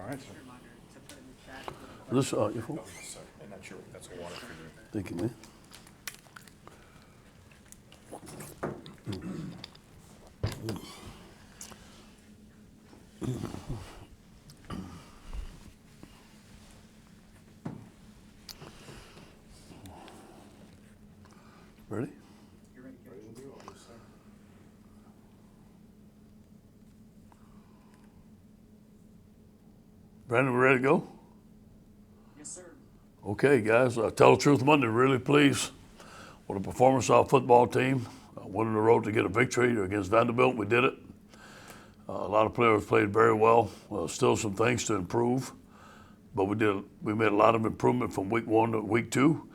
right, sir. This, your phone? Yes, sir. And that's a water for you. Thank you, man. Ready? Yes, sir. Brandon, we ready to go? Yes, sir. Okay, guys, Tell the Truth Monday, really pleased with the performance of our football team. Winning the road to get a victory against Vanderbilt, we did it. A lot of players played very well. Still some things to improve, but we made a lot of improvement from week 1 to week 2,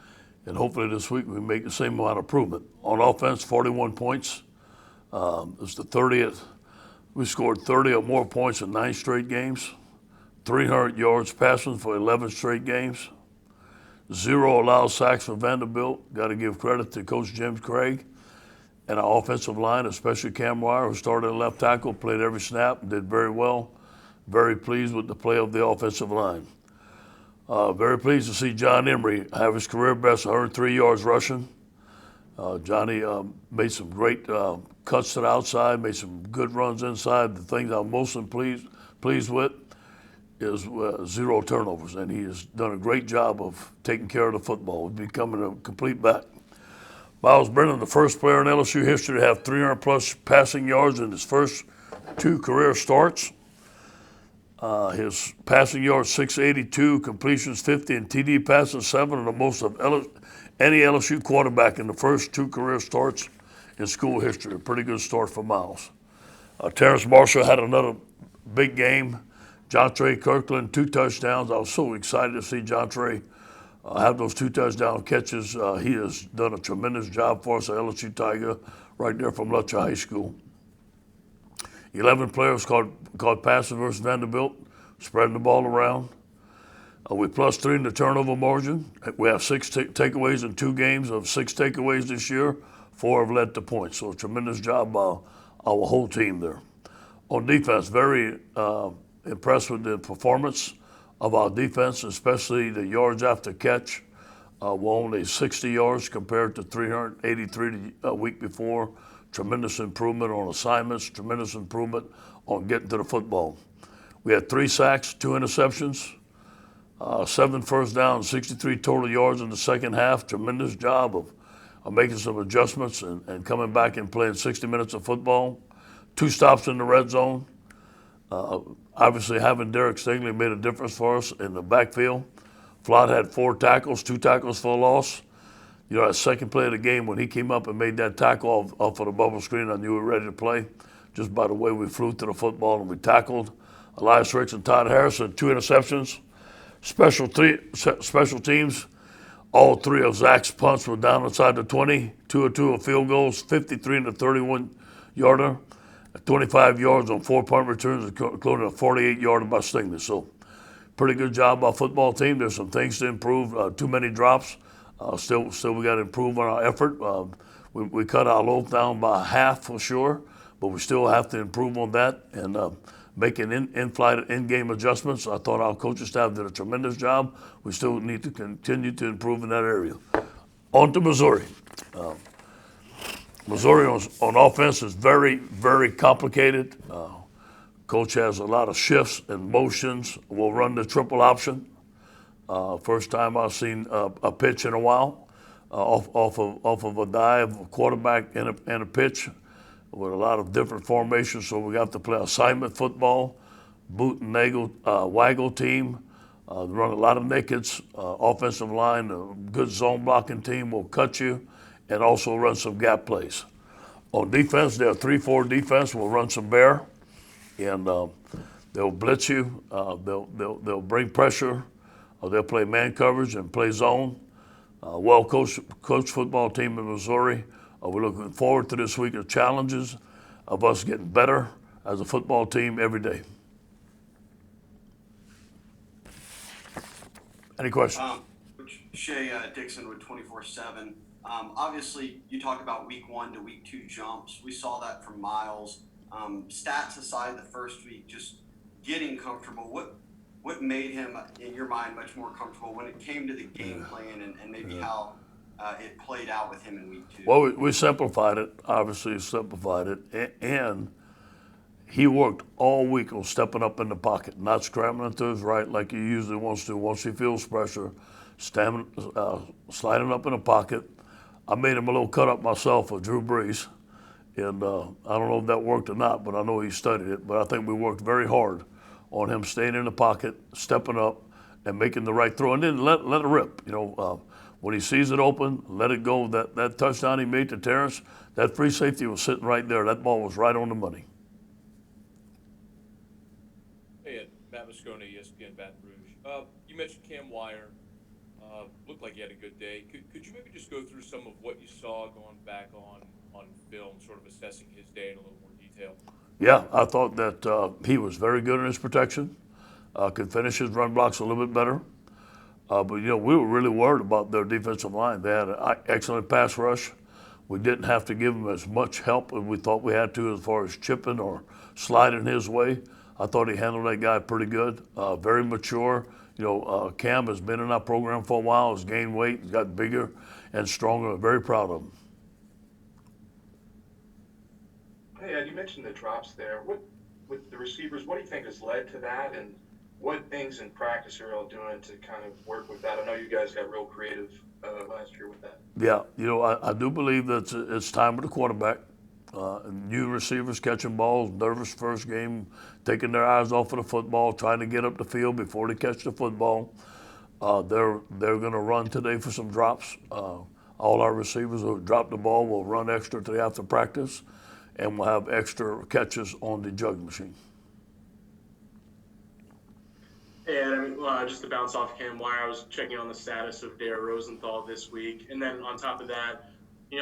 and hopefully this week we make the same amount of improvement. On offense, 41 points. It's the 30th. We scored 30 or more points in 9 straight games. 300 yards passing for 11 straight games. 0 allowed sacks for Vanderbilt. Got to give credit to Coach James Craig and our offensive line, especially Cam Wire, who started at left tackle, played every snap, did very well. Very pleased with the play of the offensive line. Very pleased to see John Emery have his career best 103 yards rushing. Johnny made some great cuts to the outside, made some good runs inside. The things I'm most pleased with is 0 turnovers, and he has done a great job of taking care of the football, becoming a complete back. Miles Brennan, the first player in LSU history to have 300-plus passing yards in his first 2 career starts. His passing yards 682, completions 50, and TD passes 7 are the most of any LSU quarterback in the first 2 career starts in school history. A pretty good start for Miles. Terrence Marshall had another big game. Jontre Kirkland, 2 touchdowns. I was so excited to see Jontre have those 2 touchdown catches. He has done a tremendous job for us at LSU Tiger, right there from Lutcher High School. 11 players caught passes versus Vanderbilt, spreading the ball around. We plus 3 in the turnover margin. We have 6 takeaways in 2 games. Of 6 takeaways this year, 4 have led to points. So a tremendous job by our whole team there. On defense, very impressed with the performance of our defense, especially the yards after catch. We're only 60 yards compared to 383 the week before. Tremendous improvement on assignments, tremendous improvement on getting to the football. We had 3 sacks, 2 interceptions, 7 first downs, 63 total yards in the second half. Tremendous job of making some adjustments and coming back and playing 60 minutes of football. 2 stops in the red zone. Obviously, having Derek Stingley made a difference for us in the backfield. Flott had 4 tackles, 2 tackles for a loss. You know, that second play of the game when he came up and made that tackle off of the bubble screen, I knew we were ready to play just by the way we flew to the football and we tackled. Elias Ricks and Todd Harrison, 2 interceptions. Special teams, all 3 of Zach's punts were down inside the 20, 2 of 2 of field goals, 53 in the 31-yarder. 25 yards on 4 punt returns, including a 48-yarder by Stingley. So, pretty good job by football team. There's some things to improve. Too many drops. Still, we got to improve on our effort. We cut our loaf down by half for sure, but we still have to improve on that and making in-flight, in-game adjustments. I thought our coaching staff did a tremendous job. We still need to continue to improve in that area. On to Missouri. Missouri on offense is very, very complicated. Coach has a lot of shifts and motions. We'll run the triple option. First time I've seen a pitch in a while off of a dive, a quarterback and a pitch with a lot of different formations. So we have to play assignment football, boot and waggle team. Run a lot of nakeds, offensive line, a good zone blocking team will cut you, and also run some gap plays. On defense, they're 3-4 defense. We'll run some bear, and they'll blitz you. They'll bring pressure. They'll play man coverage and play zone. Well-coached football team in Missouri. We're looking forward to this week of challenges of us getting better as a football team every day. Any questions? Coach Shea Dixon with 24/7. Obviously, you talk about week 1 to week 2 jumps. We saw that from Miles. Stats aside, the first week, just getting comfortable. what made him, in your mind, much more comfortable when it came to the game plan and maybe how it played out with him in week 2? Well, we simplified it, obviously simplified it, and he worked all week on stepping up in the pocket, not scrambling to his right like he usually wants to. Once he feels pressure, sliding up in the pocket. I made him a little cut up myself with Drew Brees, and I don't know if that worked or not, but I know he studied it. But I think we worked very hard on him staying in the pocket, stepping up, and making the right throw, and then let it rip. When he sees it open, let it go. That touchdown he made to Terrence, that free safety was sitting right there. That ball was right on the money. Hey, Matt Moscone, ESPN Baton Rouge. You mentioned Cam Wire. Looked like he had a good day. Could you maybe just go through some of what you saw going back on film, sort of assessing his day in a little more detail? Yeah, I thought that he was very good in his protection. Could finish his run blocks a little bit better. But we were really worried about their defensive line. They had an excellent pass rush. We didn't have to give them as much help as we thought we had to as far as chipping or sliding his way. I thought he handled that guy pretty good. Very mature. Cam has been in our program for a while. He's gained weight. He's got bigger and stronger. Very proud of him. Hey, Ed, you mentioned the drops there. With the receivers, what do you think has led to that, and what things in practice are you all doing to kind of work with that? I know you guys got real creative last year with that. Yeah, I do believe that it's time with the quarterback. New receivers catching balls, nervous first game, taking their eyes off of the football, trying to get up the field before they catch the football. They're going to run today for some drops. All our receivers who drop the ball will run extra today after practice, and we'll have extra catches on the jug machine. And just to bounce off Cam Wire, I was checking on the status of Dare Rosenthal this week. And then on top of that,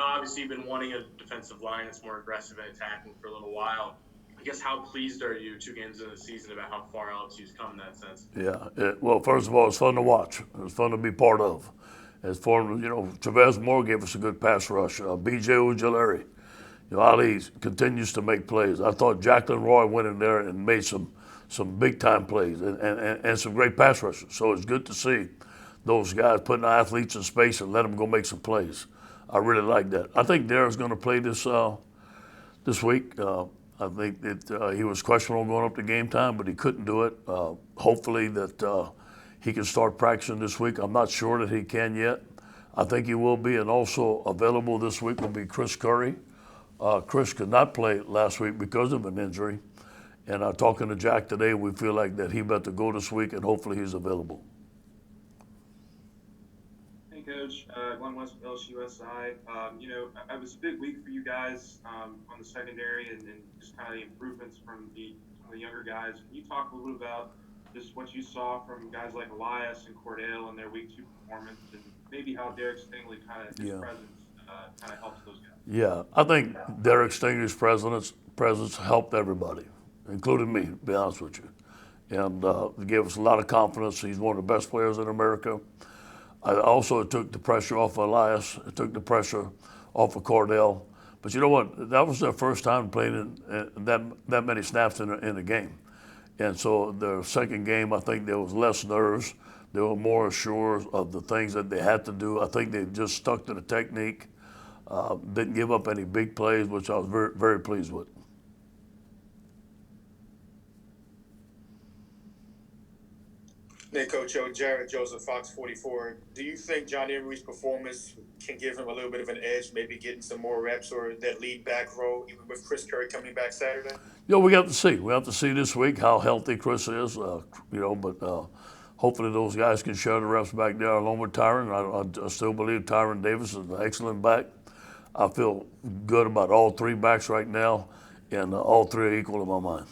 obviously you've been wanting a defensive line that's more aggressive and attacking for a little while. I guess how pleased are you 2 games into the season about how far LSU's come in that sense? Yeah, well, first of all, it's fun to watch. It's fun to be part of. As far as, Chavez Moore gave us a good pass rush. B.J. Ojulari. Ali continues to make plays. I thought Jacqueline Roy went in there and made some big-time plays and some great pass rushes. So it's good to see those guys putting athletes in space and let them go make some plays. I really like that. I think Darren's going to play this week. I think that he was questionable going up to game time, but he couldn't do it. Hopefully that he can start practicing this week. I'm not sure that he can yet. I think he will be, and also available this week will be Chris Curry. Chris could not play last week because of an injury. And talking to Jack today, we feel like that he better go this week, and hopefully he's available. Hey, Coach. Glenn West with LSUSI. It was a big week for you guys on the secondary and just kind of the improvements from some of the younger guys. Can you talk a little about just what you saw from guys like Elias and Cordell in their week 2 performance, and maybe how Derek Stingley his presence kind of helps those guys? Yeah, I think Derek Stingley's presence helped everybody, including me, to be honest with you. And it gave us a lot of confidence. He's one of the best players in America. It took the pressure off of Elias. It took the pressure off of Cordell. But you know what? That was their first time playing in that many snaps in a game. And so their second game, I think there was less nerves. They were more assured of the things that they had to do. I think they just stuck to the technique. Didn't give up any big plays, which I was very, very pleased with. Hey, Coach Jared Joseph, Fox 44. Do you think John Emery's performance can give him a little bit of an edge, maybe getting some more reps or that lead back role, even with Chris Curry coming back Saturday? We have to see. We have to see this week how healthy Chris is, but hopefully those guys can share the reps back there along with Tyron. I still believe Tyron Davis is an excellent back. I feel good about all 3 backs right now, and all 3 are equal in my mind.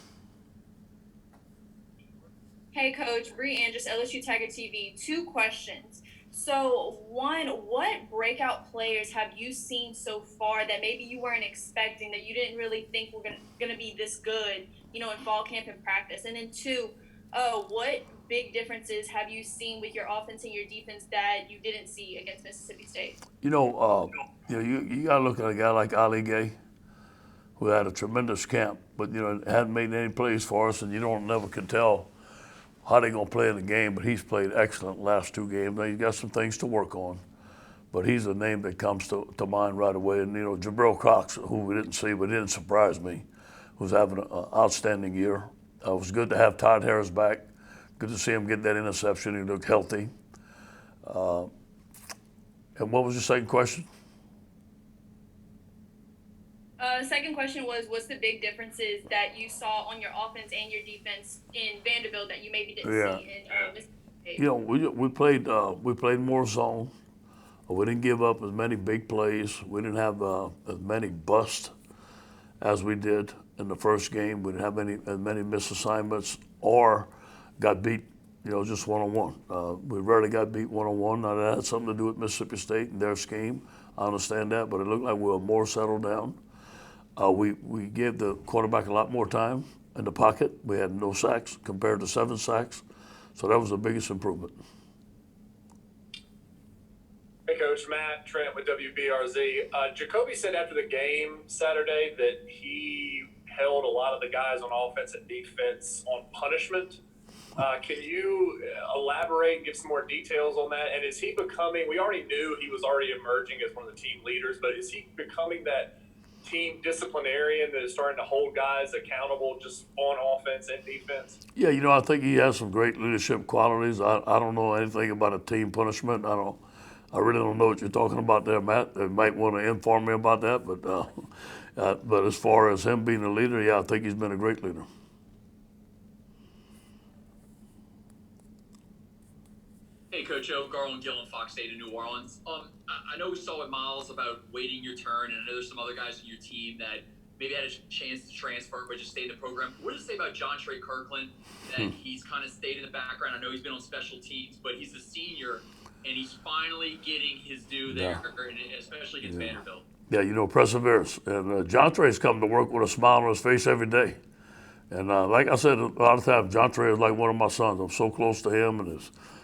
Hey, Coach. Bree Andrews, LSU Tiger TV. 2 questions. So, one, what breakout players have you seen so far that maybe you weren't expecting, that you didn't really think were going to be this good, in fall camp and practice? And then 2, what big differences have you seen with your offense and your defense that you didn't see against Mississippi State? You got to look at a guy like Ali Gay, who had a tremendous camp, but hadn't made any plays for us, and never can tell how they gonna play in the game, but he's played excellent last 2 games. Now he's got some things to work on, but he's a name that comes to mind right away. And Jabril Cox, who we didn't see, but didn't surprise me, who's having an outstanding year. It was good to have Todd Harris back. Good to see him get that interception. He looked healthy. And what was your second question? Second question was, what's the big differences that you saw on your offense and your defense in Vanderbilt that you maybe didn't see in Mississippi State? We played more zone. We didn't give up as many big plays. We didn't have as many busts as we did in the first game. We didn't have as many missed assignments or got beat, just one-on-one. We rarely got beat one-on-one. Now that had something to do with Mississippi State and their scheme. I understand that, but it looked like we were more settled down. We gave the quarterback a lot more time in the pocket. We had no sacks compared to 7 sacks. So that was the biggest improvement. Hey, Coach. Matt Trent with WBRZ. Jacoby said after the game Saturday that he held a lot of the guys on offense and defense on punishment. Can you elaborate, give some more details on that? And is he becoming, we already knew he was already emerging as one of the team leaders, but is he becoming that team disciplinarian that is starting to hold guys accountable just on offense and defense? Yeah, I think he has some great leadership qualities. I don't know anything about a team punishment. I really don't know what you're talking about there, Matt. They might want to inform me about that, but as far as him being a leader, yeah, I think he's been a great leader. Hey, Coach O, Garland Gillen, Fox 8 in New Orleans. I know we saw with Miles about waiting your turn, and I know there's some other guys in your team that maybe had a chance to transfer but just stayed in the program. What does it say about John Trey Kirkland that he's kind of stayed in the background? I know he's been on special teams, but he's a senior, and he's finally getting his due there, especially against Vanderbilt. Yeah, perseverance. And John Trey's come to work with a smile on his face every day. And like I said, a lot of times, John Trey is like one of my sons. I'm so close to him and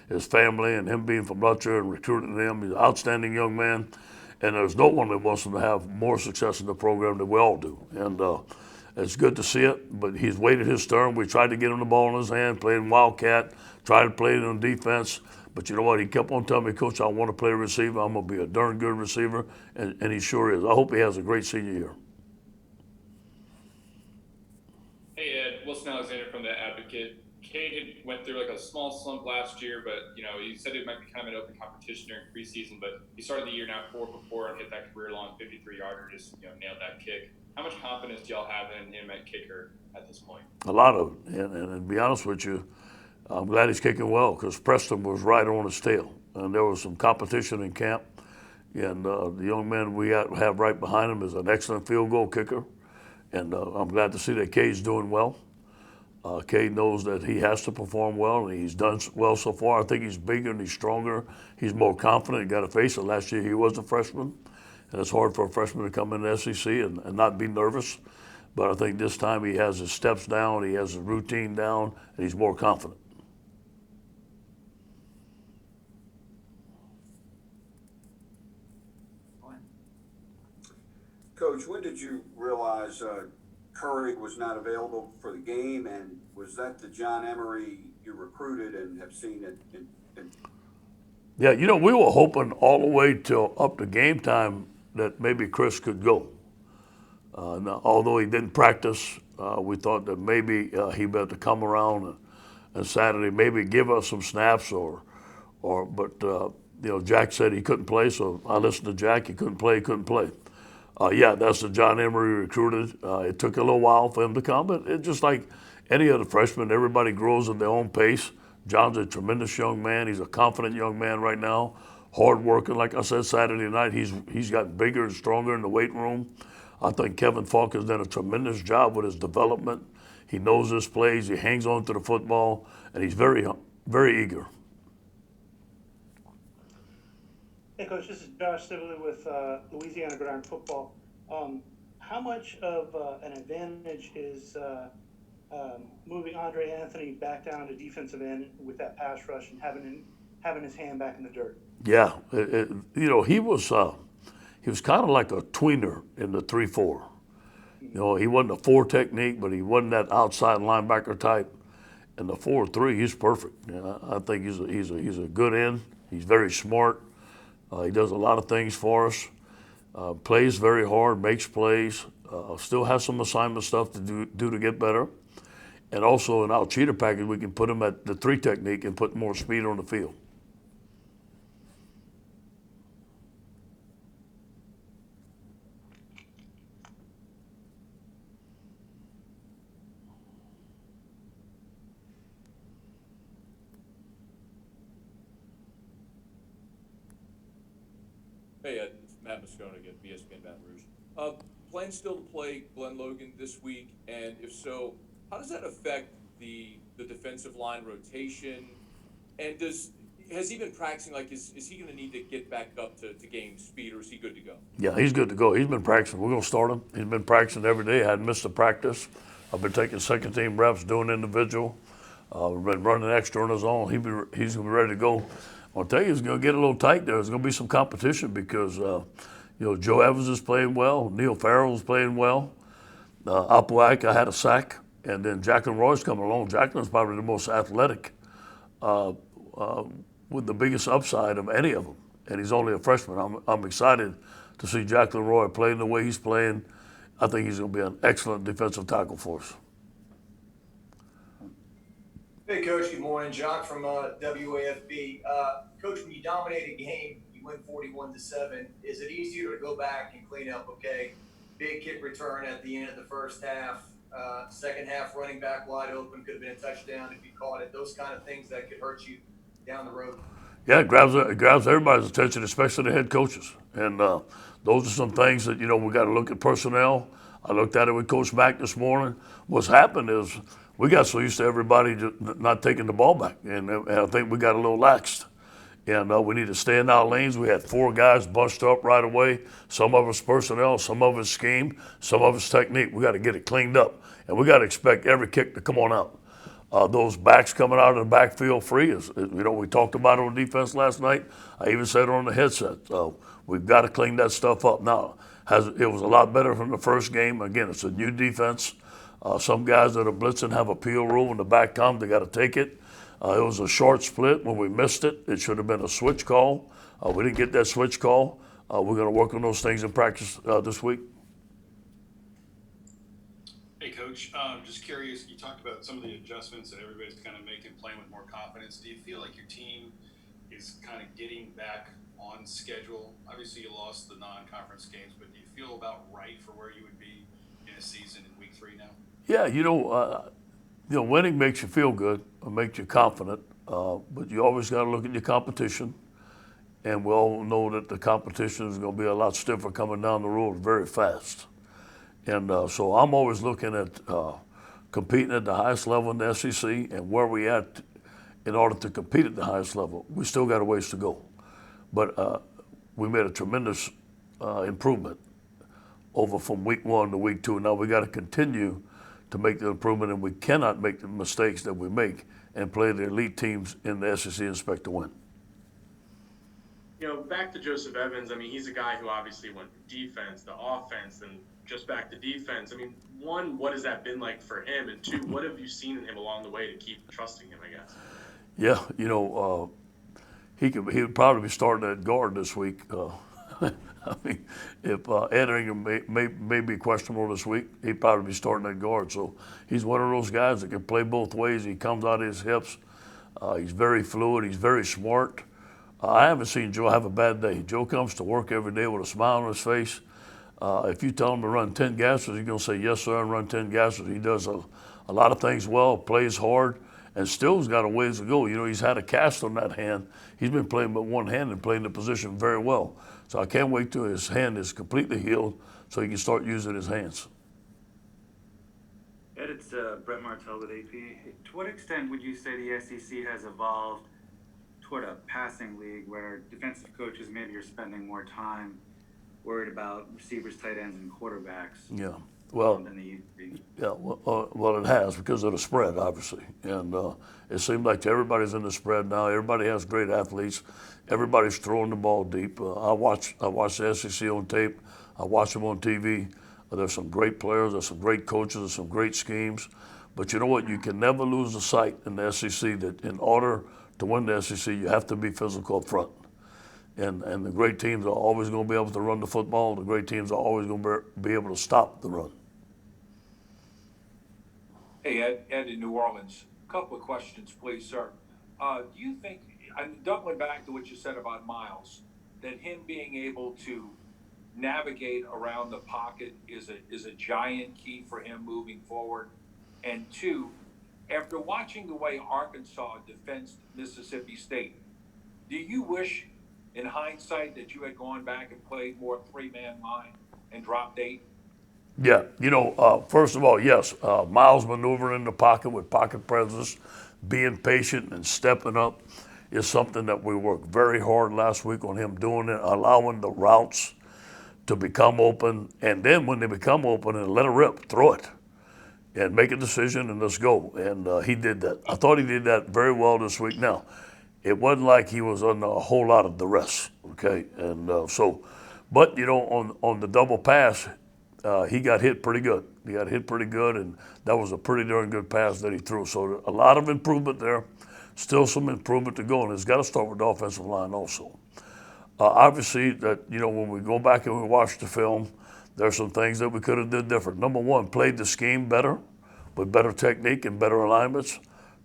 his family, and him being from Lutcher and recruiting him. He's an outstanding young man, and there's no one that wants him to have more success in the program than we all do. And it's good to see it, but he's waited his turn. We tried to get him the ball in his hand, playing Wildcat, tried to play it on defense, but you know what? He kept on telling me, Coach, I want to play receiver. I'm going to be a darn good receiver, and he sure is. I hope he has a great senior year. Hey, Ed. Wilson Alexander from The Advocate. Cade went through like a small slump last year, but he said it might be kind of an open competition during preseason. But he started the year now 4 for 4 and hit that career-long 53-yarder, just nailed that kick. How much confidence do y'all have in him at kicker at this point? A lot of it, and to be honest with you, I'm glad he's kicking well because Preston was right on his tail, and there was some competition in camp. And the young man we have right behind him is an excellent field goal kicker, and I'm glad to see that Cade's doing well. Cade knows that he has to perform well, and he's done well so far. I think he's bigger and he's stronger. He's more confident. He got to face it. Last year he was a freshman, and it's hard for a freshman to come in the SEC and not be nervous. But I think this time he has his steps down, he has his routine down, and he's more confident. Coach, when did you realize Curry was not available for the game, and was that the John Emery you recruited and have seen it? Yeah, we were hoping all the way till up to game time that maybe Chris could go. Now, although he didn't practice, we thought that maybe he better come around and Saturday maybe give us some snaps but Jack said he couldn't play, so I listened to Jack. He couldn't play. Yeah, that's the John Emery recruited. It took a little while for him to come, but it's just like any other freshman. Everybody grows at their own pace. John's a tremendous young man. He's a confident young man right now, hard working. Like I said, Saturday night, he's gotten bigger and stronger in the weight room. I think Kevin Falk has done a tremendous job with his development. He knows his plays. He hangs on to the football, and he's very, very eager. Hey, Coach, this is Josh Sibley with Louisiana Gridiron Football. How much of an advantage is moving Andre Anthony back down to defensive end with that pass rush and having his hand back in the dirt? Yeah, he was kind of like a tweener in the 3-4. He wasn't a 4 technique, but he wasn't that outside linebacker type. And the 4-3, he's perfect. I think he's a good end. He's very smart. He does a lot of things for us. Plays very hard, makes plays. Still has some assignment stuff to do to get better. And also in our cheater package, we can put him at the 3 technique and put more speed on the field. Hey, Ed, it's Matt Moscone again, ESPN Baton Rouge. Plan still to play Glenn Logan this week, and if so, how does that affect the defensive line rotation? And has he been practicing? Like, is he going to need to get back up to game speed, or is he good to go? Yeah, he's good to go. He's been practicing. We're going to start him. He's been practicing every day. Hadn't missed a practice. I've been taking second team reps, doing individual. We've been running extra on his own. He's going to be ready to go. I'll tell you, it's going to get a little tight there. There's going to be some competition because, Joe Evans is playing well. Neil Farrell's playing well. Apuaka had a sack. And then Jacqueline Roy's coming along. Jacqueline's probably the most athletic with the biggest upside of any of them. And he's only a freshman. I'm excited to see Jacqueline Roy playing the way he's playing. I think he's going to be an excellent defensive tackle for us. Hey, Coach. Good morning. John from WAFB. Coach, when you dominate a game, you win 41-7. Is it easier to go back and clean up? Okay, big kick return at the end of the first half. Second half, running back wide open, could have been a touchdown if you caught it. Those kind of things that could hurt you down the road. Yeah, it grabs everybody's attention, especially the head coaches. And those are some things that, we got to look at personnel. I looked at it with Coach Mack this morning. What's happened is we got so used to everybody just not taking the ball back. And I think we got a little laxed. And we need to stay in our lanes. We had 4 guys bunched up right away. Some of us personnel, some of us scheme, some of us technique. We got to get it cleaned up. And we got to expect every kick to come on out. Those backs coming out of the backfield free, we talked about it on defense last night. I even said it on the headset. We've got to clean that stuff up. Now, it was a lot better from the first game. Again, it's a new defense. Some guys that are blitzing have a peel rule when the back comes. They got to take it. It was a short split when we missed it. It should have been a switch call. We didn't get that switch call. We're going to work on those things in practice this week. Hey, Coach, just curious, you talked about some of the adjustments that everybody's kind of making, playing with more confidence. Do you feel like your team is kind of getting back on schedule? Obviously, you lost the non-conference games, but do you feel about right for where you would be in a season in week 3 now? Yeah, winning makes you feel good, or makes you confident, but you always got to look at your competition. And we all know that the competition is going to be a lot stiffer coming down the road very fast. And so I'm always looking at competing at the highest level in the SEC and where we at in order to compete at the highest level. We still got a ways to go. But we made a tremendous improvement over from week 1 to week 2. Now we got to continue to make the improvement, and we cannot make the mistakes that we make and play the elite teams in the SEC and expect to win. Back to Joseph Evans, he's a guy who obviously went from defense to offense and just back to defense. One, what has that been like for him? And 2, what have you seen in him along the way to keep trusting him, I guess? Yeah, he would probably be starting at guard this week. If Ed Ingram may be questionable this week, he'd probably be starting at guard. So he's one of those guys that can play both ways. He comes out of his hips. He's very fluid. He's very smart. I haven't seen Joe have a bad day. Joe comes to work every day with a smile on his face. If you tell him to run 10 gassers, he's going to say, yes, sir, and run 10 gassers. He does a lot of things well, plays hard, and still's got a ways to go. He's had a cast on that hand. He's been playing with one hand and playing the position very well. So I can't wait till his hand is completely healed so he can start using his hands. Ed, it's Brett Martell with AP. To what extent would you say the SEC has evolved toward a passing league where defensive coaches maybe are spending more time worried about receivers, tight ends, and quarterbacks? Yeah, well, than they used to be? Yeah, well, it has because of the spread, obviously, and it seems like everybody's in the spread now. Everybody has great athletes. Everybody's throwing the ball deep. I watch the SEC on tape. I watch them on TV. There's some great players. There's some great coaches. There's some great schemes. But you know what? You can never lose the sight in the SEC that in order to win the SEC, you have to be physical up front. And the great teams are always going to be able to run the football. The great teams are always going to be able to stop the run. Hey, Ed in New Orleans. A couple of questions, please, sir. Do you think, doubling back to what you said about Miles, that him being able to navigate around the pocket is a giant key for him moving forward? And two, after watching the way Arkansas defends Mississippi State, do you wish, in hindsight, that you had gone back and played more three-man line and dropped 8? Yeah, first of all, yes, Miles maneuvering in the pocket with pocket presence, being patient and stepping up is something that we worked very hard last week on him doing it, allowing the routes to become open, and then when they become open, and let it rip, throw it, and make a decision and let's go. And he did that. I thought he did that very well this week. Now, it wasn't like he was under a whole lot of duress, okay? And but on the double pass, he got hit pretty good. He got hit pretty good, and that was a pretty darn good pass that he threw. So a lot of improvement there. Still some improvement to go, and it's got to start with the offensive line also. Obviously, that when we go back and we watch the film, there's some things that we could have did different. Number one, played the scheme better, with better technique and better alignments.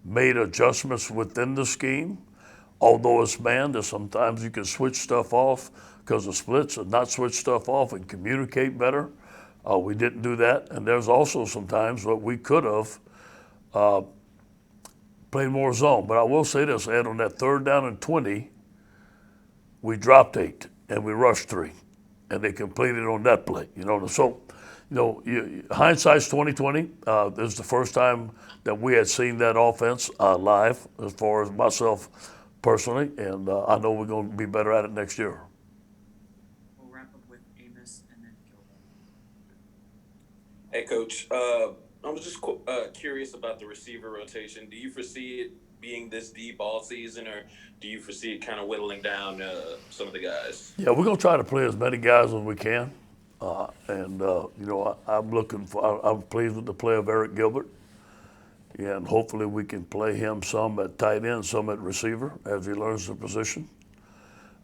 Made adjustments within the scheme. Although it's man, there's sometimes you can switch stuff off because of splits and not switch stuff off and communicate better. We didn't do that. And there's also some times where we could have played more zone. But I will say this, Ed, on that 3rd down and 20, we dropped 8 and we rushed 3. And they completed on that play. So, hindsight's 20/20. This is the first time that we had seen that offense live, as far as myself personally, and I know we're going to be better at it next year. We'll wrap up with Amos and then Gilbert. Hey, Coach. I was just curious about the receiver rotation. Do you foresee it being this deep all season, or do you foresee it kind of whittling down some of the guys? Yeah, we're going to try to play as many guys as we can. I'm pleased with the play of Eric Gilbert. And hopefully we can play him some at tight end, some at receiver as he learns the position.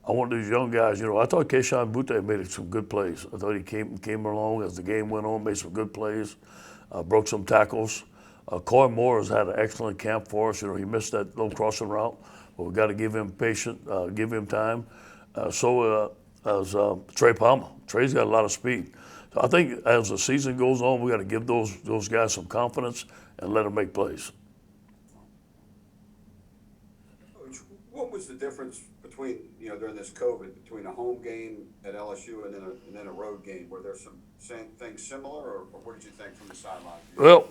I want these young guys, I thought Keyshawn Butte made some good plays. I thought he came along as the game went on, made some good plays, broke some tackles. Coy Moore has had an excellent camp for us. He missed that little crossing route, but we got to give him patience, give him time. So as Trey Palmer. Trey's got a lot of speed. So I think as the season goes on, we got to give those guys some confidence and let them make plays. Coach, what was the difference between, during this COVID, between a home game at LSU and then a road game? Were there some things similar, or what did you think from the sideline? Well,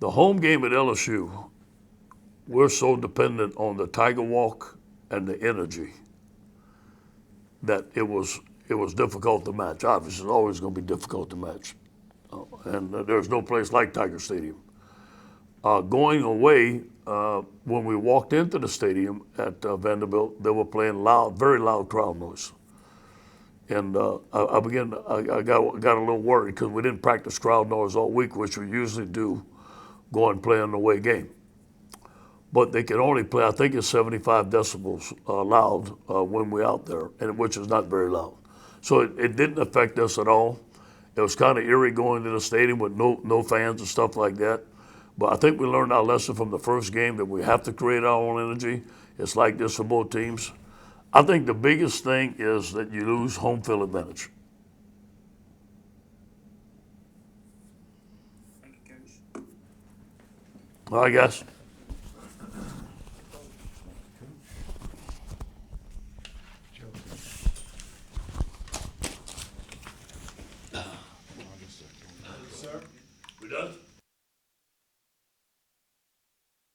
the home game at LSU, we're so dependent on the Tiger Walk and the energy that it was difficult to match. Obviously, it's always going to be difficult to match. And there's no place like Tiger Stadium. Going away, when we walked into the stadium at Vanderbilt, they were playing loud, very loud crowd noise. And I got a little worried because we didn't practice crowd noise all week, which we usually do, go and play an away game. But they can only play, I think it's 75 decibels loud when we're out there, which is not very loud. So it didn't affect us at all. It was kind of eerie going to the stadium with no fans and stuff like that. But I think we learned our lesson from the first game that we have to create our own energy. It's like this for both teams. I think the biggest thing is that you lose home field advantage. Thank you, Coach. All right, guys.